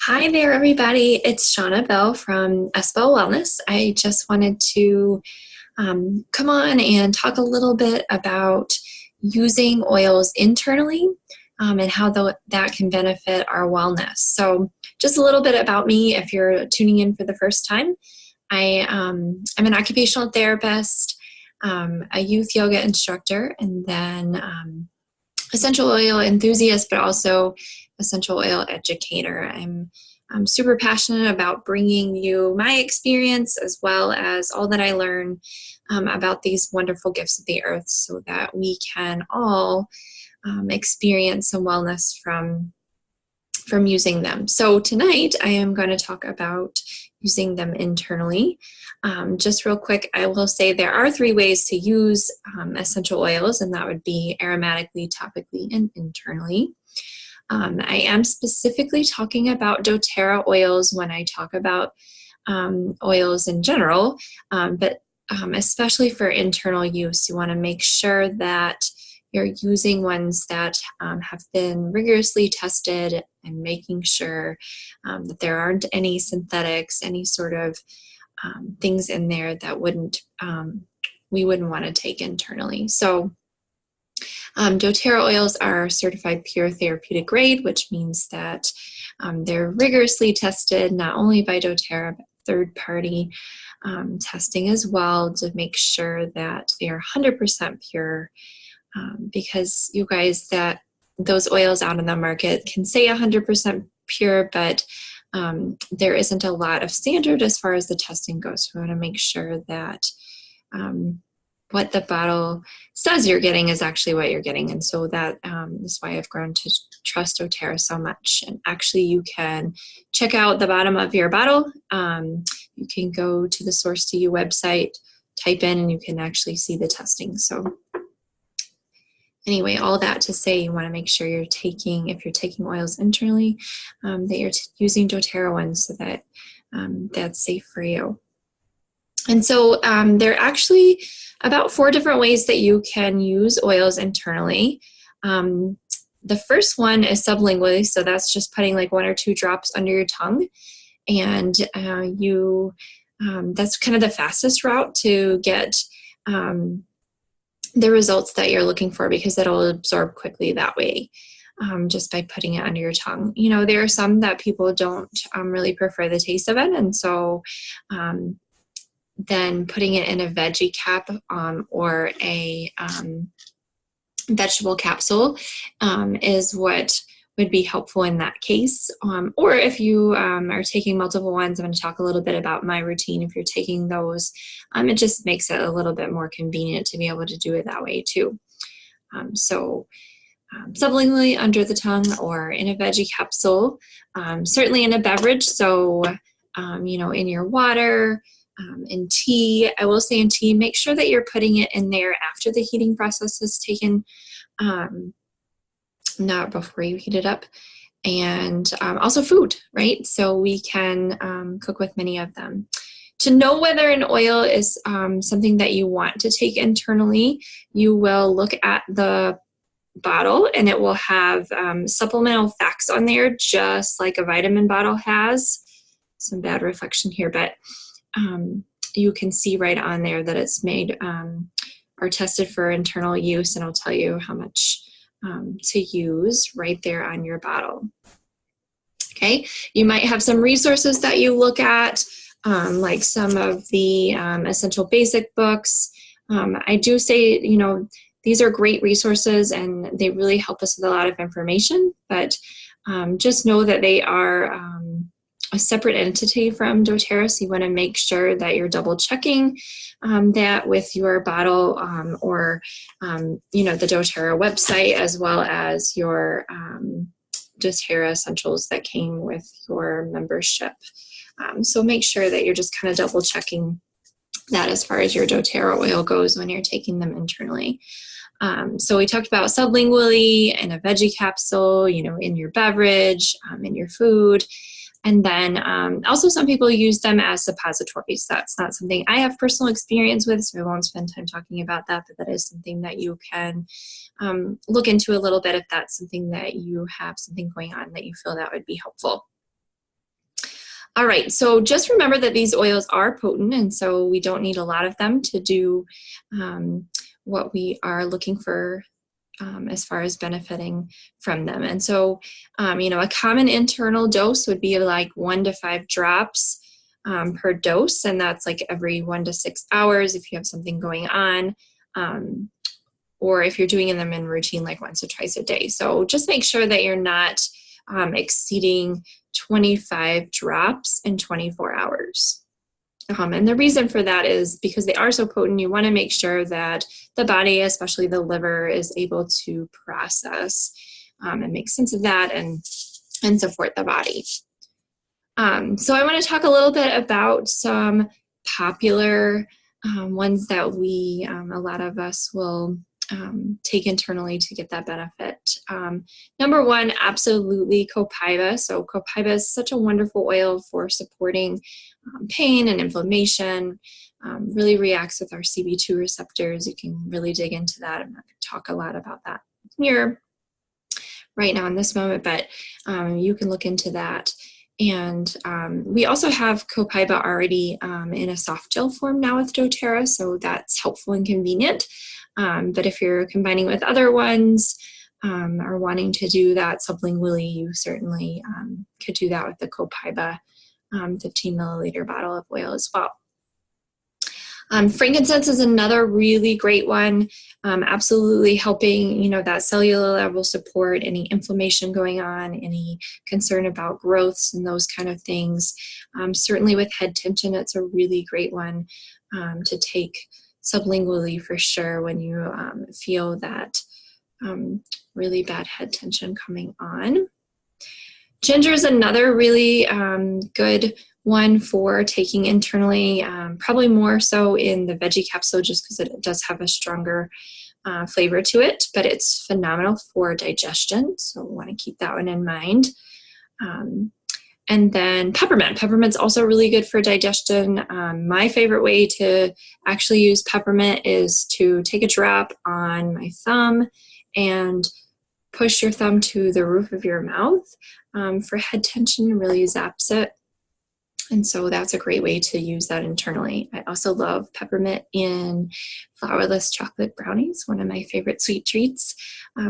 Hi there, everybody. It's SBell from SBell Wellness. I just wanted to come on and talk a little bit about using oils internally and how that can benefit our wellness. So just a little bit about me if you're tuning in for the first time. I'm an occupational therapist, a youth yoga instructor, and then essential oil enthusiast, but also essential oil educator. I'm super passionate about bringing you my experience as well as all that I learn about these wonderful gifts of the earth so that we can all experience some wellness from using them. So tonight I am going to talk about using them internally. Just real quick, I will say there are 3 ways to use essential oils, and that would be aromatically, topically, and internally. I am specifically talking about doTERRA oils when I talk about oils in general, but especially for internal use, you want to make sure that you're using ones that have been rigorously tested and making sure that there aren't any synthetics, any sort of things in there that we wouldn't want to take internally. So doTERRA oils are certified pure therapeutic grade, which means that they're rigorously tested not only by doTERRA, but third-party testing as well to make sure that they are 100% pure. Because you guys, that those oils out in the market can say 100% pure, but there isn't a lot of standard as far as the testing goes. We want to make sure that what the bottle says you're getting is actually what you're getting. And so that is why I've grown to trust doTERRA so much. And actually you can check out the bottom of your bottle. You can go to the Source to You website, type in, and you can actually see the testing. So anyway, all that to say, you want to make sure if you're taking oils internally, that you're using doTERRA ones so that that's safe for you. And so there are actually about 4 different ways that you can use oils internally. The first one is sublingually, so that's just putting like 1 or 2 drops under your tongue, and that's kind of the fastest route to get the results that you're looking for, because it'll absorb quickly that way, just by putting it under your tongue. You know, there are some that people don't really prefer the taste of it, and so then putting it in a veggie cap or a vegetable capsule is what would be helpful in that case. Or if you are taking multiple ones, I'm going to talk a little bit about my routine. If you're taking those, it just makes it a little bit more convenient to be able to do it that way too. Sublingually under the tongue or in a veggie capsule, certainly in a beverage. So, in your water, in tea. I will say in tea, make sure that you're putting it in there after the heating process is taken, not before you heat it up. And also food, right? So we can cook with many of them. To know whether an oil is something that you want to take internally, you will look at the bottle and it will have supplemental facts on there, just like a vitamin bottle has. Some bad reflection here, but you can see right on there that it's made or tested for internal use, and I'll tell you how much to use right there on your bottle. Okay, you might have some resources that you look at, like some of the essential basic books. I do say, these are great resources and they really help us with a lot of information, but just know that they are a separate entity from doTERRA, so you want to make sure that you're double checking that with your bottle or the doTERRA website, as well as your doTERRA essentials that came with your membership. So make sure that you're just kind of double checking that as far as your doTERRA oil goes when you're taking them internally. So we talked about sublingually, in a veggie capsule, in your beverage, in your food. And then also some people use them as suppositories. That's not something I have personal experience with, so I won't spend time talking about that, but that is something that you can look into a little bit if that's something that you have something going on that you feel that would be helpful. All right, so just remember that these oils are potent, and so we don't need a lot of them to do what we are looking for as far as benefiting from them. And so, a common internal dose would be like 1 to 5 drops per dose, and that's like every 1 to 6 hours if you have something going on, or if you're doing them in routine like once or twice a day. So just make sure that you're not exceeding 25 drops in 24 hours. And the reason for that is because they are so potent, you want to make sure that the body, especially the liver, is able to process and make sense of that and support the body. So I want to talk a little bit about some popular ones that a lot of us will take internally to get that benefit. Number one, absolutely copaiba. So copaiba is such a wonderful oil for supporting pain and inflammation, really reacts with our CB2 receptors. You can really dig into that. I'm not going to talk a lot about that here right now in this moment, but you can look into that. And we also have copaiba already in a soft gel form now with doTERRA, so that's helpful and convenient. But if you're combining with other ones or wanting to do that sublingually, you certainly could do that with the copaiba 15 milliliter bottle of oil as well. Frankincense is another really great one, absolutely helping, that cellular level support, any inflammation going on, any concern about growths and those kind of things. Certainly with head tension, it's a really great one to take sublingually for sure when you feel that really bad head tension coming on. Ginger is another really good one for taking internally, probably more so in the veggie capsule just because it does have a stronger flavor to it, but it's phenomenal for digestion, so we want to keep that one in mind. And then peppermint. Peppermint's also really good for digestion. My favorite way to actually use peppermint is to take a drop on my thumb and push your thumb to the roof of your mouth for head tension, really zaps it. And so that's a great way to use that internally. I also love peppermint in flourless chocolate brownies, one of my favorite sweet treats.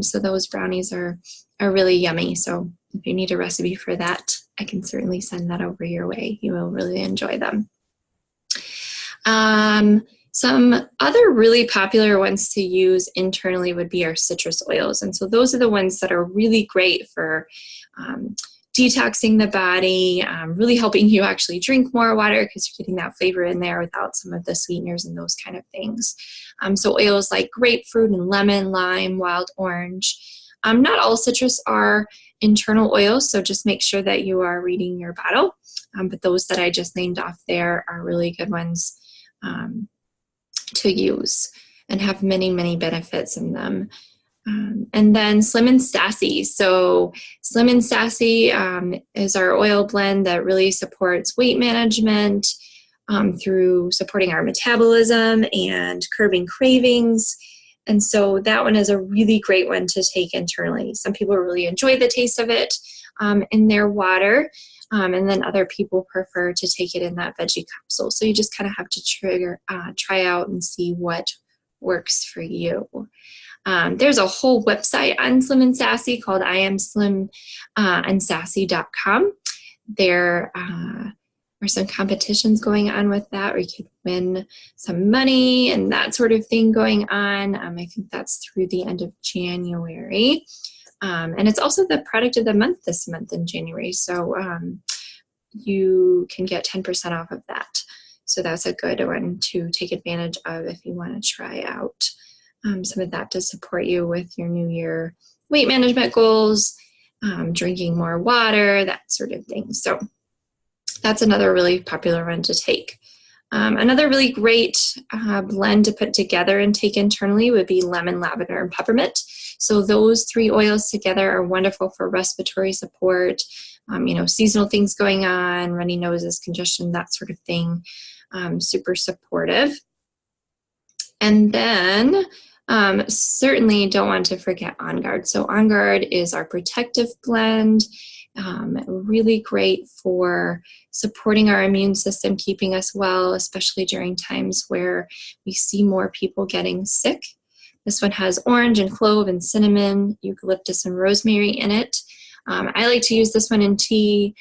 So those brownies are really yummy. So if you need a recipe for that, I can certainly send that over your way. You will really enjoy them. Some other really popular ones to use internally would be our citrus oils. And so those are the ones that are really great for detoxing the body, really helping you actually drink more water because you're getting that flavor in there without some of the sweeteners and those kind of things. So oils like grapefruit and lemon, lime, wild orange. Not all citrus are internal oils, so just make sure that you are reading your bottle. But those that I just named off there are really good ones to use and have many, many benefits in them. And then Slim and Sassy. So Slim and Sassy is our oil blend that really supports weight management through supporting our metabolism and curbing cravings. And so that one is a really great one to take internally. Some people really enjoy the taste of it in their water, and then other people prefer to take it in that veggie capsule. So you just kind of have to try out and see what works for you. There's a whole website on Slim and Sassy called IamSlimandSassy.com. There are some competitions going on with that where you could win some money and that sort of thing going on. I think that's through the end of January. And it's also the product of the month this month in January. So you can get 10% off of that. So that's a good one to take advantage of if you want to try out some of that to support you with your New Year weight management goals, drinking more water, that sort of thing. So that's another really popular one to take. Another really great blend to put together and take internally would be lemon, lavender, and peppermint. So those three oils together are wonderful for respiratory support, seasonal things going on, runny noses, congestion, that sort of thing. Super supportive. And then certainly don't want to forget On Guard. So On Guard is our protective blend, Really great for supporting our immune system, keeping us well, especially during times where we see more people getting sick. This one has orange and clove and cinnamon, eucalyptus and rosemary in it. I like to use this one in tea,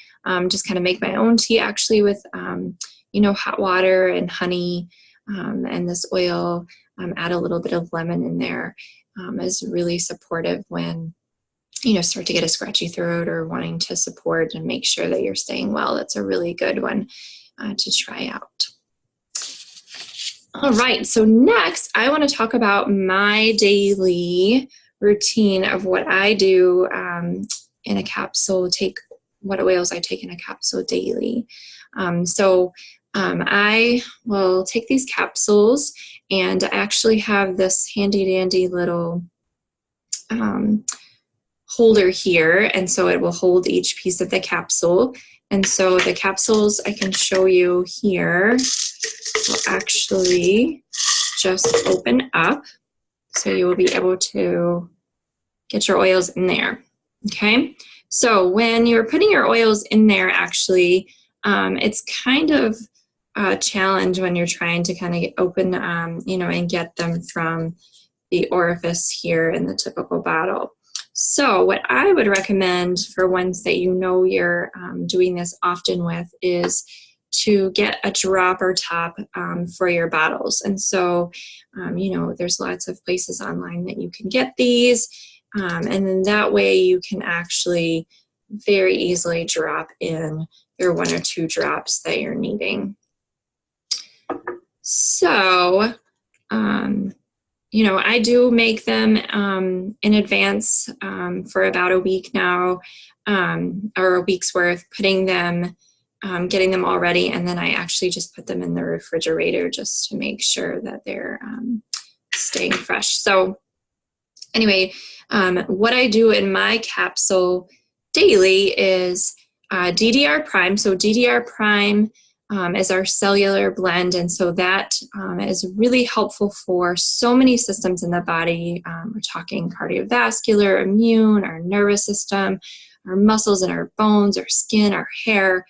just kind of make my own tea actually with, hot water and honey and this oil. Add a little bit of lemon in there. Is really supportive when start to get a scratchy throat or wanting to support and make sure that you're staying well. That's a really good one to try out. All right, so next I want to talk about my daily routine of what I do in a capsule, what oils I take in a capsule daily. I will take these capsules, and I actually have this handy dandy little holder here, and so it will hold each piece of the capsule. And so the capsules I can show you here will actually just open up, so you will be able to get your oils in there. Okay, so when you're putting your oils in there, actually it's kind of a challenge when you're trying to kind of open and get them from the orifice here in the typical bottle. So what I would recommend for ones that you're doing this often with is to get a dropper top for your bottles. And so, there's lots of places online that you can get these. And then that way you can actually very easily drop in your 1 or 2 drops that you're needing. So, I do make them in advance for about a week now, or a week's worth, putting them, getting them all ready, and then I actually just put them in the refrigerator just to make sure that they're staying fresh. So anyway, what I do in my capsule daily is DDR Prime. So DDR Prime is our cellular blend, and so that is really helpful for so many systems in the body. We're talking cardiovascular, immune, our nervous system, our muscles and our bones, our skin, our hair.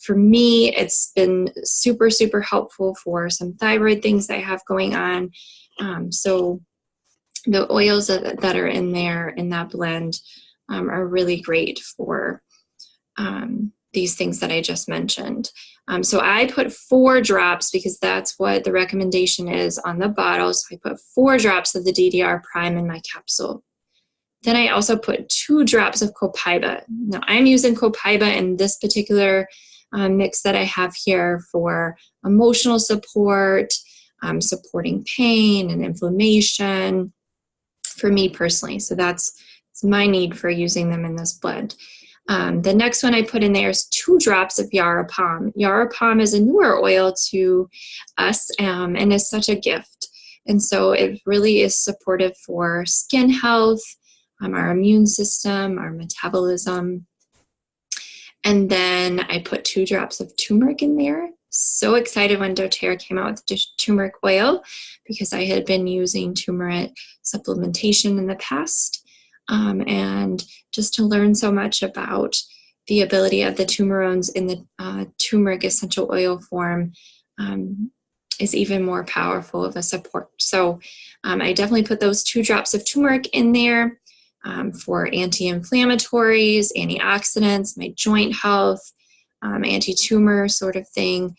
For me, it's been super, super helpful for some thyroid things that I have going on. So the oils that are in there in that blend are really great for these things that I just mentioned. So I put 4 drops because that's what the recommendation is on the bottle. So I put 4 drops of the DDR Prime in my capsule. Then I also put 2 drops of copaiba. Now I'm using copaiba in this particular mix that I have here for emotional support, supporting pain and inflammation for me personally. So that's my need for using them in this blend. The next one I put in there is 2 drops of Yarrow Palm. Yarrow Palm is a newer oil to us and is such a gift. And so it really is supportive for skin health, our immune system, our metabolism. And then I put 2 drops of turmeric in there. So excited when doTERRA came out with turmeric oil because I had been using turmeric supplementation in the past. And just to learn so much about the ability of the turmerones in the turmeric essential oil form is even more powerful of a support. So I definitely put those 2 drops of turmeric in there for anti-inflammatories, antioxidants, my joint health, anti-tumor sort of thing.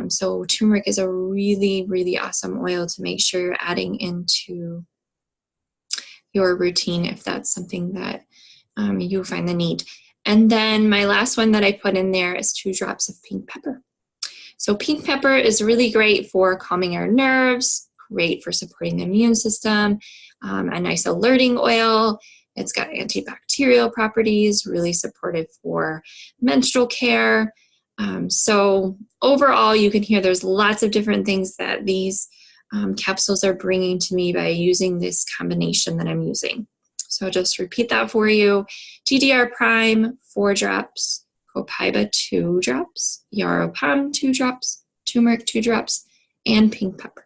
So turmeric is a really, really awesome oil to make sure you're adding into your routine if that's something that you find the need. And then my last one that I put in there is 2 drops of pink pepper. So pink pepper is really great for calming our nerves, great for supporting the immune system, a nice alerting oil. It's got antibacterial properties, really supportive for menstrual care. So overall, you can hear there's lots of different things that these capsules are bringing to me by using this combination that I'm using. So I'll just repeat that for you. DDR Prime, 4 drops, copaiba, 2 drops, Yarrow Palm, 2 drops, turmeric, 2 drops, and pink pepper.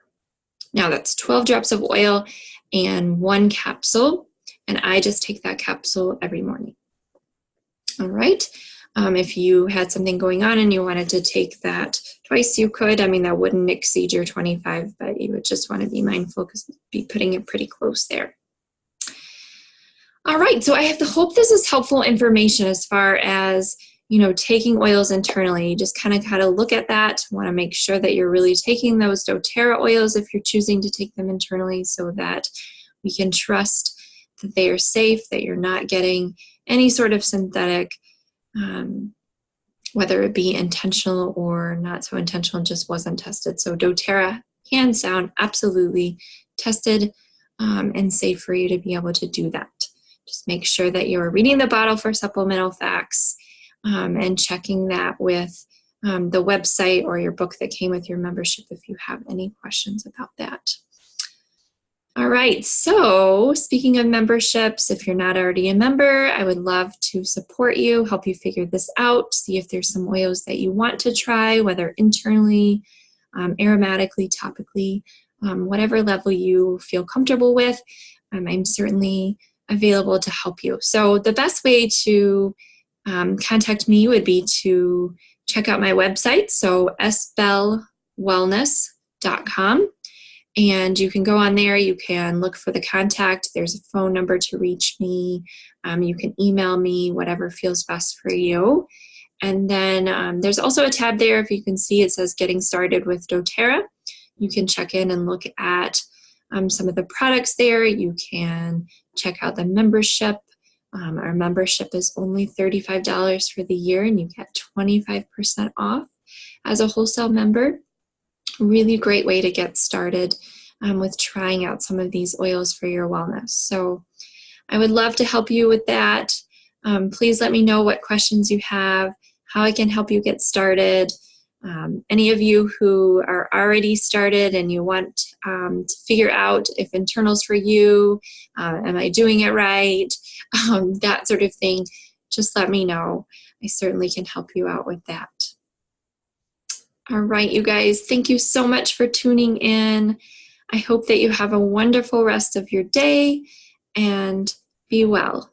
Now that's 12 drops of oil and 1 capsule, and I just take that capsule every morning. All right. If you had something going on and you wanted to take that twice, you could. I mean, that wouldn't exceed your 25, but you would just want to be mindful because you'd be putting it pretty close there. All right, so I have to hope this is helpful information as far as, you know, taking oils internally. You just kind of got to look at that. Want to make sure that you're really taking those doTERRA oils if you're choosing to take them internally, so that we can trust that they are safe, that you're not getting any sort of synthetic, whether it be intentional or not so intentional, just wasn't tested. So doTERRA, hands down, absolutely tested and safe for you to be able to do that. Just make sure that you're reading the bottle for supplemental facts and checking that with the website or your book that came with your membership if you have any questions about that. All right, so speaking of memberships, if you're not already a member, I would love to support you, help you figure this out, see if there's some oils that you want to try, whether internally, aromatically, topically, whatever level you feel comfortable with. I'm certainly available to help you. So the best way to contact me would be to check out my website, so SBellWellness.com. And you can go on there, you can look for the contact, there's a phone number to reach me, you can email me, whatever feels best for you. And then there's also a tab there, if you can see, it says Getting Started with doTERRA. You can check in and look at some of the products there. You can check out the membership. Our membership is only $35 for the year, and you get 25% off as a wholesale member. Really great way to get started with trying out some of these oils for your wellness. So I would love to help you with that. Please let me know what questions you have, how I can help you get started. Any of you who are already started and you want to figure out if internal's for you, am I doing it right, that sort of thing, just let me know. I certainly can help you out with that. All right, you guys, thank you so much for tuning in. I hope that you have a wonderful rest of your day and be well.